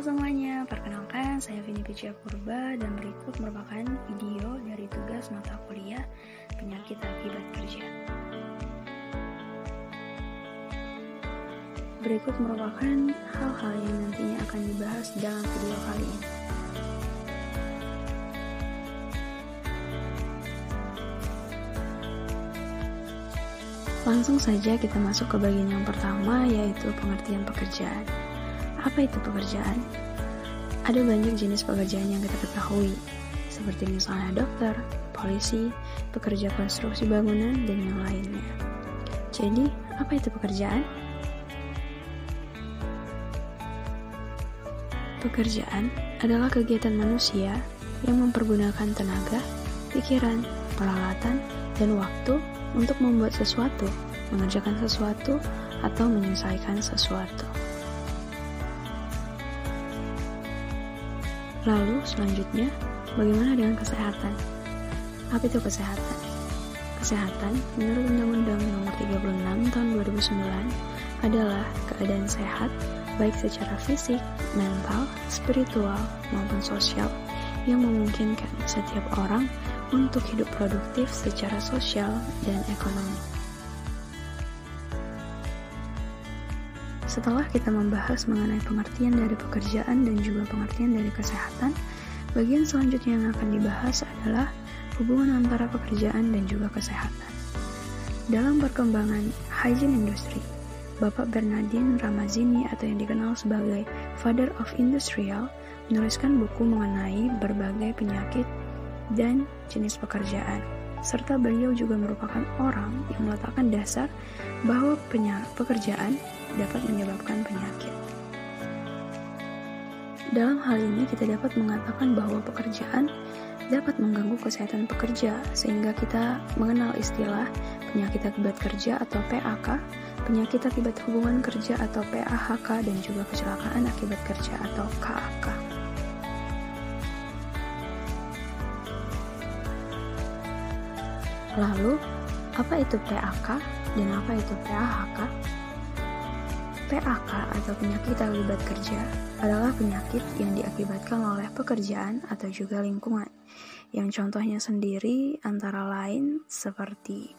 semuanya, perkenalkan saya Vini Picia Purba dan berikut merupakan video dari tugas mata kuliah penyakit akibat kerja. Berikut merupakan hal-hal yang nantinya akan dibahas dalam video kali ini. Langsung saja kita masuk ke bagian yang pertama, yaitu pengertian pekerjaan. Apa itu pekerjaan? Ada banyak jenis pekerjaan yang kita ketahui, seperti misalnya dokter, polisi, pekerja konstruksi bangunan, dan yang lainnya. Jadi, apa itu pekerjaan? Pekerjaan adalah kegiatan manusia yang mempergunakan tenaga, pikiran, peralatan, dan waktu untuk membuat sesuatu, mengerjakan sesuatu, atau menyelesaikan sesuatu. Lalu selanjutnya, bagaimana dengan kesehatan? Apa itu kesehatan? Kesehatan menurut Undang-Undang Nomor 36 Tahun 2009 adalah keadaan sehat baik secara fisik, mental, spiritual, maupun sosial yang memungkinkan setiap orang untuk hidup produktif secara sosial dan ekonomi. Setelah kita membahas mengenai pengertian dari pekerjaan dan juga pengertian dari kesehatan, bagian selanjutnya yang akan dibahas adalah hubungan antara pekerjaan dan juga kesehatan. Dalam perkembangan hygiene industry, Bapak Bernardin Ramazzini atau yang dikenal sebagai Father of Industrial menuliskan buku mengenai berbagai penyakit dan jenis pekerjaan. Serta beliau juga merupakan orang yang meletakkan dasar bahwa pekerjaan dapat menyebabkan penyakit. Dalam hal ini kita dapat mengatakan bahwa pekerjaan dapat mengganggu kesehatan pekerja, sehingga kita mengenal istilah penyakit akibat kerja atau PAK, penyakit akibat hubungan kerja atau PAHK, dan juga kecelakaan akibat kerja atau KAK. Lalu, apa itu PAK dan apa itu PAHK? PAK atau penyakit akibat kerja adalah penyakit yang diakibatkan oleh pekerjaan atau juga lingkungan, yang contohnya sendiri antara lain seperti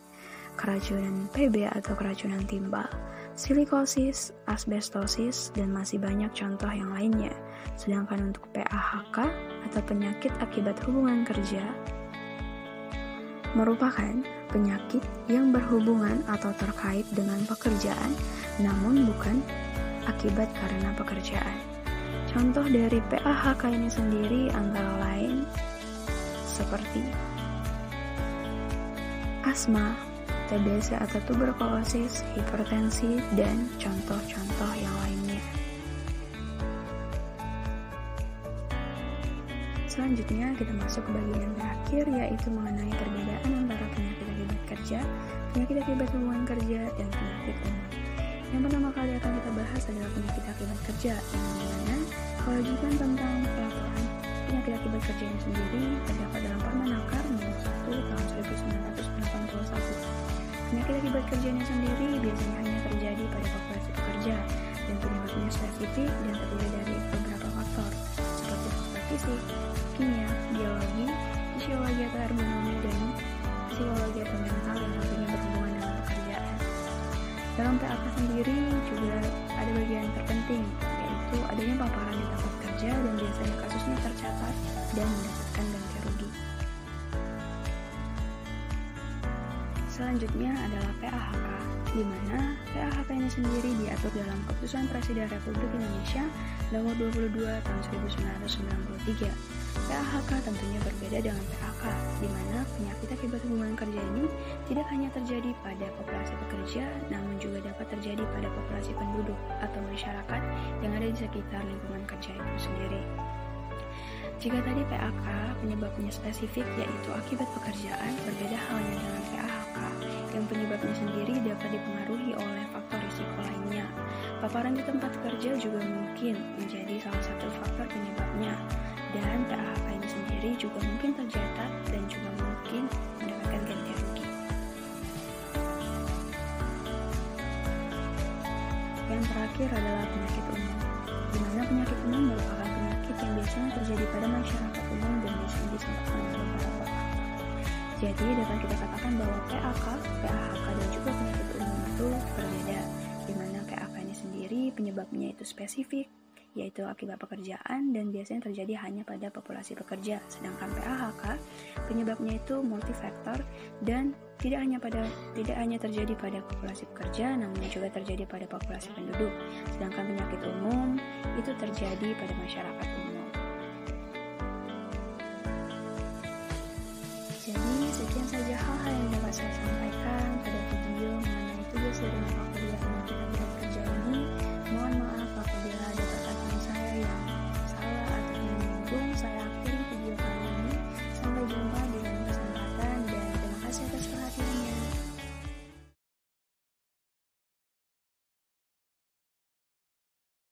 keracunan PB atau keracunan timbal, silikosis, asbestosis, dan masih banyak contoh yang lainnya. Sedangkan untuk PAHK atau penyakit akibat hubungan kerja merupakan penyakit yang berhubungan atau terkait dengan pekerjaan, namun bukan akibat karena pekerjaan. Contoh dari PAHK ini sendiri antara lain seperti asma, TBC atau tuberkulosis, hipertensi, dan contoh-contoh yang lainnya. Selanjutnya kita masuk ke bagian yang terakhir, yaitu mengenai perbedaan antara penyakit akibat kerja, penyakit akibat hubungan kerja, dan penyakit umum. Yang pertama kali akan kita bahas adalah penyakit akibat kerja, yang dimana kewajiban tentang pelaporan penyakit akibat kerja ini sendiri terdapat dalam Permenaker Nomor 1 Tahun 1981. Penyakit akibat kerja ini sendiri biasanya hanya terjadi pada populasi pekerja dan penyebabnya spesifik dan terdiri dari beberapa faktor seperti faktor fisik, kimia, biologi, fisiologi atau ergonomi, dan psikologi atau mental yang tentunya berhubungan dengan pekerjaan. Dalam PAK sendiri juga ada bagian terpenting, yaitu adanya paparan di tempat kerja dan biasanya kasusnya tercatat dan mendapatkan ganti rugi. Selanjutnya adalah PAHK, di mana PAHK ini sendiri diatur dalam Keputusan Presiden Republik Indonesia Nomor 22 Tahun 1993. PAHK tentunya berbeda dengan PAK, di mana penyakit akibat hubungan kerja ini tidak hanya terjadi pada populasi pekerja, namun juga dapat terjadi pada populasi penduduk atau masyarakat yang ada di sekitar lingkungan kerja itu sendiri. Jika tadi PAK penyebabnya spesifik yaitu akibat pekerjaan, berbeda halnya dengan PAHK yang penyebabnya sendiri dapat dipengaruhi oleh faktor risiko lainnya. Paparan di tempat kerja juga mungkin menjadi salah satu faktor penyebabnya, dan PAHK ini sendiri juga mungkin tercatat dan juga mungkin mendapatkan ganti rugi. Yang terakhir adalah penyakit umum, di mana penyakit umum merupakan penyakit yang biasanya terjadi pada masyarakat umum dan biasanya disebabkan oleh beberapa faktor. Jadi dapat kita katakan bahwa PAK, PAHK dan juga penyakit umum itu berbeda, di mana PAK ini sendiri penyebabnya itu spesifik, yaitu akibat pekerjaan dan biasanya terjadi hanya pada populasi pekerja. Sedangkan PAHK penyebabnya itu multifaktor dan tidak hanya terjadi pada populasi pekerja, namun juga terjadi pada populasi penduduk. Sedangkan penyakit umum itu terjadi pada masyarakat umum. Jadi sekian saja hal-hal yang dapat saya sampaikan pada video mengenai tugas dari mata kuliah penyakit akibat